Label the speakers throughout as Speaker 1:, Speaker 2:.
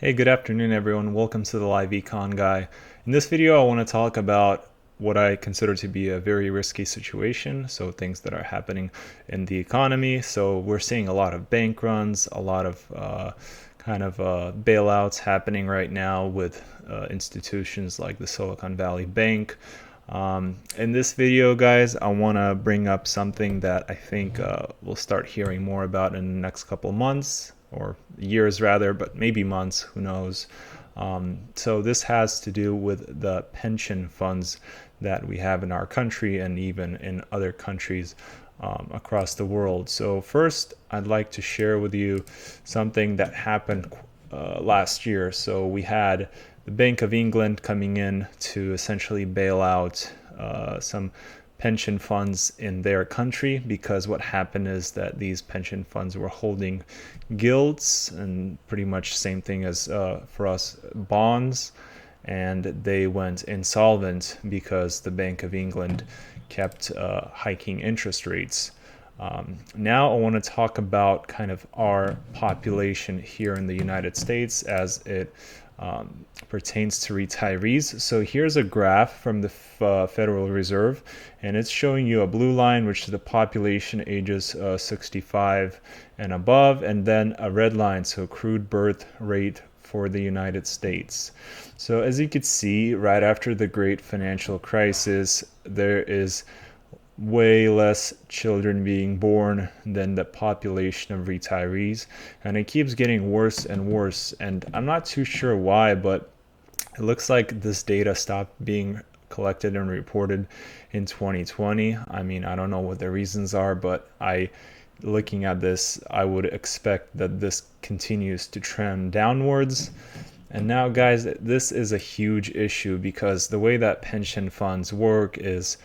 Speaker 1: Hey, good afternoon, everyone. Welcome to the Live Econ Guy. In this video, I want to talk about what I consider to be a very risky situation. So things that are happening in the economy. So we're seeing a lot of bank runs, a lot of bailouts happening right now with institutions like the Silicon Valley Bank. In this video, guys, I want to bring up something that I think we'll start hearing more about in the next couple months, or years rather, but maybe months, who knows. So this has to do with the pension funds that we have in our country and even in other countries across the world. So first, I'd like to share with you something that happened last year. So we had the Bank of England coming in to essentially bail out some pension funds in their country, because what happened is that these pension funds were holding gilts, and pretty much same thing as for us, bonds, and they went insolvent because the Bank of England kept hiking interest rates. Now I want to talk about kind of our population here in the United States as it pertains to retirees. So here's a graph from the Federal Reserve, and it's showing you a blue line, which is the population ages 65 and above, and then a red line, so accrued birth rate for the United States. So as you can see, right after the great financial crisis, there is way less children being born than the population of retirees, and it keeps getting worse and worse. And I'm not too sure why, but it looks like this data stopped being collected and reported in 2020. I mean, I don't know what the reasons are, but looking at this, I would expect that this continues to trend downwards. And now, guys, this is a huge issue, because the way that pension funds work is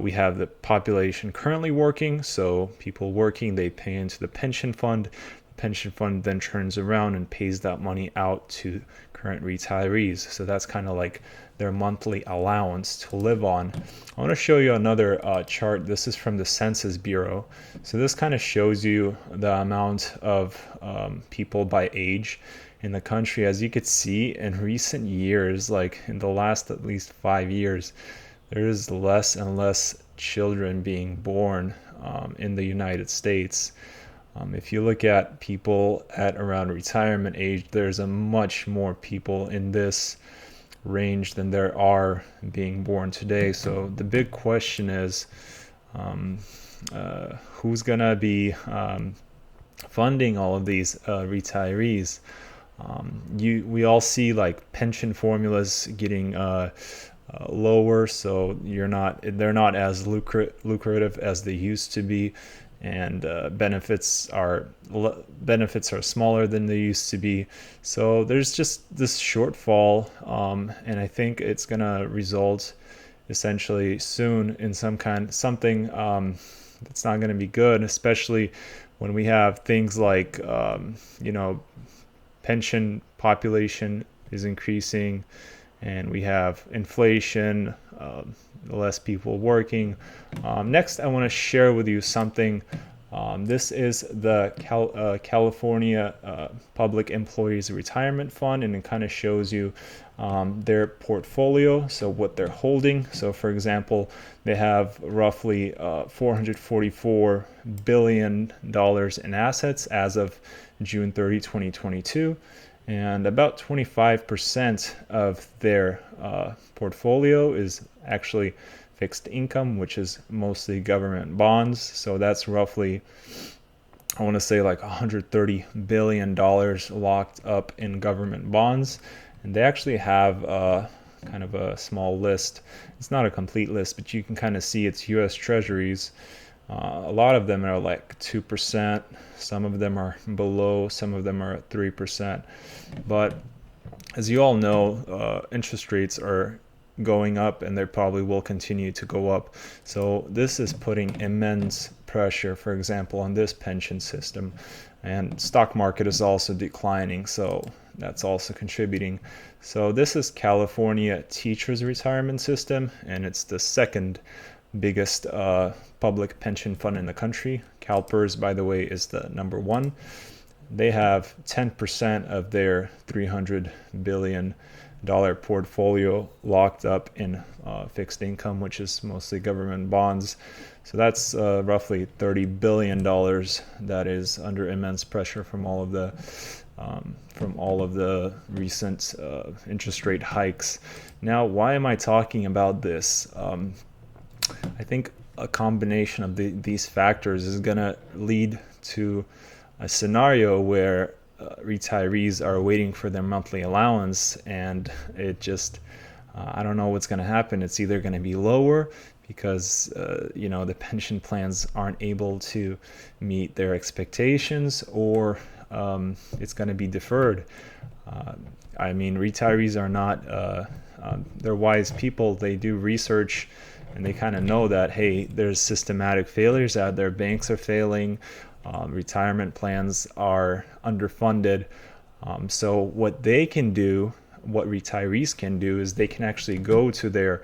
Speaker 1: we have the population currently working, so people working, they pay into the pension fund. The pension fund then turns around and pays that money out to current retirees. So that's kind of like their monthly allowance to live on. I want to show you another chart. This is from the Census Bureau. So this kind of shows you the amount of people by age in the country. As you could see, in recent years, like in the last at least 5 years, there is less and less children being born in the United States. If you look at people at around retirement age, there's a much more people in this range than there are being born today. So the big question is, who's gonna be funding all of these retirees? We all see like pension formulas getting lower, so they're not as lucrative as they used to be, and benefits are smaller than they used to be. So there's just this shortfall, and I think it's gonna result essentially soon in something that's not going to be good, especially when we have things like pension population is increasing, and we have inflation, less people working. Next, I want to share with you something. This is the California Public Employees Retirement Fund, and it kind of shows you their portfolio, so what they're holding. So for example, they have roughly $444 billion in assets as of June 30, 2022. And about 25% of their portfolio is actually fixed income, which is mostly government bonds. So that's roughly, I want to say, like $130 billion locked up in government bonds. And they actually have kind of a small list. It's not a complete list, but you can kind of see it's U.S. Treasuries. A lot of them are like 2%, some of them are below, some of them are at 3%. But as you all know, interest rates are going up, and they probably will continue to go up. So this is putting immense pressure, for example, on this pension system. And stock market is also declining, so that's also contributing. So this is California Teachers Retirement System, and it's the second biggest public pension fund in the country. CalPERS, by the way, is the number one. they have 10% of their $300 billion portfolio locked up in fixed income, which is mostly government bonds. So that's roughly $30 billion that is under immense pressure from all of the recent interest rate hikes. Now, why am I talking about this? I think a combination of these factors is going to lead to a scenario where retirees are waiting for their monthly allowance, and it just I don't know what's going to happen. It's either going to be lower because the pension plans aren't able to meet their expectations, or it's going to be deferred. I mean, retirees are not they're wise people. They do research, and they kind of know that, hey, there's systematic failures out there. Banks are failing. Retirement plans are underfunded. So what they can do, what retirees can do, is they can actually go to their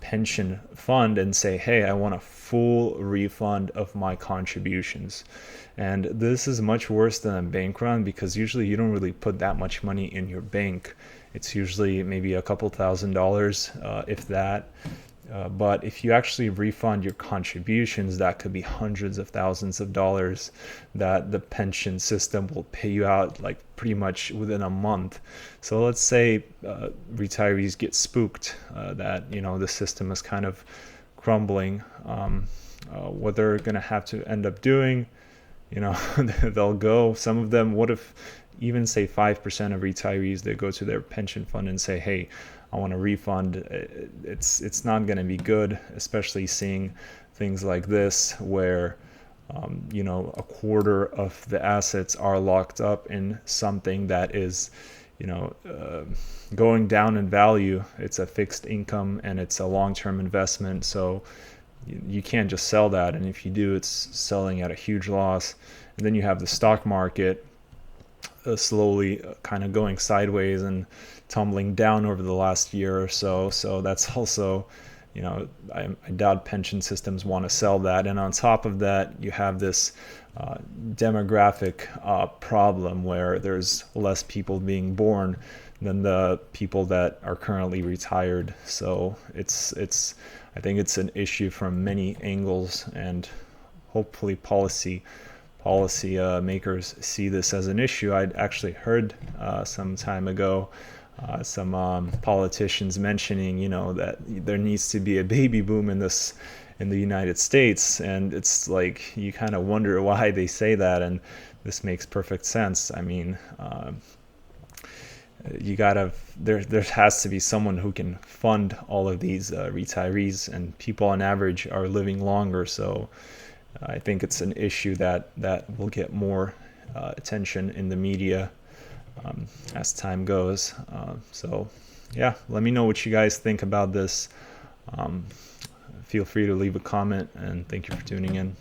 Speaker 1: pension fund and say, hey, I want a full refund of my contributions. And this is much worse than a bank run, because usually you don't really put that much money in your bank. It's usually maybe a couple $1,000s, if that. But if you actually refund your contributions, that could be hundreds of thousands of dollars that the pension system will pay you out like pretty much within a month. So let's say retirees get spooked that the system is kind of crumbling. What they're going to have to end up doing, they'll go. Some of them, what if even say 5% of retirees, they go to their pension fund and say, hey, I want a refund. It's not going to be good, especially seeing things like this where a quarter of the assets are locked up in something that is going down in value. It's a fixed income and it's a long-term investment, so you can't just sell that, and if you do, it's selling at a huge loss. And then you have the stock market slowly kind of going sideways and tumbling down over the last year or so. So that's also, I doubt pension systems want to sell that. And on top of that, you have this demographic problem where there's less people being born than the people that are currently retired. So I think it's an issue from many angles, and hopefully policy makers see this as an issue. I'd actually heard some time ago some politicians mentioning, that there needs to be a baby boom in the United States, and it's like you kind of wonder why they say that, and this makes perfect sense. I mean, there has to be someone who can fund all of these retirees, and people on average are living longer, so I think it's an issue that will get more attention in the media as time goes. So yeah, let me know what you guys think about this. Feel free to leave a comment, and thank you for tuning in.